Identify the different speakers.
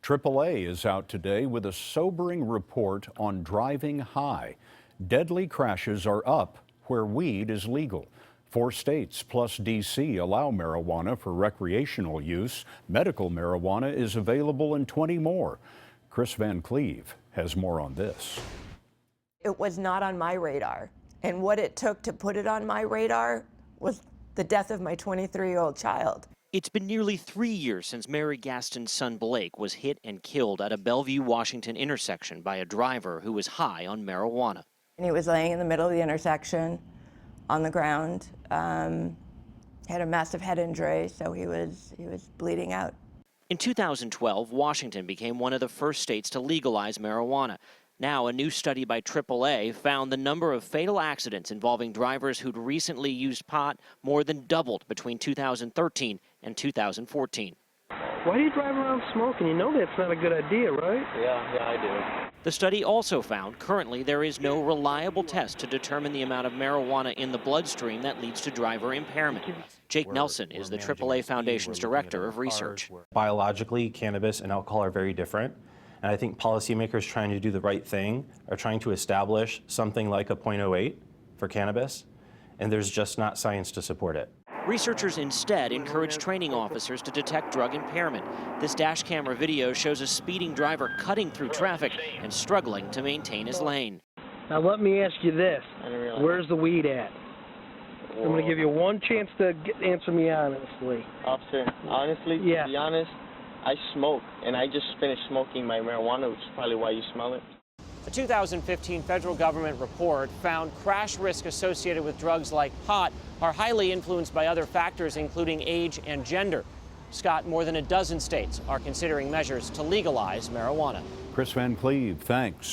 Speaker 1: AAA is out today with a sobering report on driving high. Deadly crashes are up where weed is legal. 4 states plus D.C. allow marijuana for recreational use. Medical marijuana is available in 20 more. Kris Van Cleave has more on this.
Speaker 2: It was not on my radar, and what it took to put it on my radar was the death of my 23-year-old child.
Speaker 3: It's been nearly 3 years since Mary Gaston's son Blake was hit and killed at a Bellevue, Washington intersection by a driver who was high on marijuana.
Speaker 2: And he was laying in the middle of the intersection on the ground, had a massive head injury, so he was bleeding out.
Speaker 3: In 2012, Washington became one of the first states to legalize marijuana. Now, a new study by AAA found the number of fatal accidents involving drivers who'd recently used pot more than doubled between 2013 and 2014.
Speaker 4: Why do you drive around smoking? You know that's not a good idea, right?
Speaker 5: Yeah, I do.
Speaker 3: The study also found currently there is no reliable test to determine the amount of marijuana in the bloodstream that leads to driver impairment. Jake Nelson is the AAA Foundation's director of research.
Speaker 6: Biologically, cannabis and alcohol are very different. And I think policymakers trying to do the right thing are trying to establish something like a 0.08 for cannabis, and there's just not science to support it.
Speaker 3: Researchers instead encourage training officers to detect drug impairment. This dash camera video shows a speeding driver cutting through traffic and struggling to maintain his lane.
Speaker 4: Now let me ask you this. Where's the weed at? I'm going to give you one chance to answer me honestly.
Speaker 5: Officer, honestly,
Speaker 4: yeah.
Speaker 5: To be honest, I smoke, and I just finished smoking my marijuana, which is probably why you smell it.
Speaker 7: A 2015 federal government report found crash risk associated with drugs like pot are highly influenced by other factors, including age and gender. Scott, more than a dozen states are considering measures to legalize marijuana.
Speaker 1: Kris Van Cleave, thanks.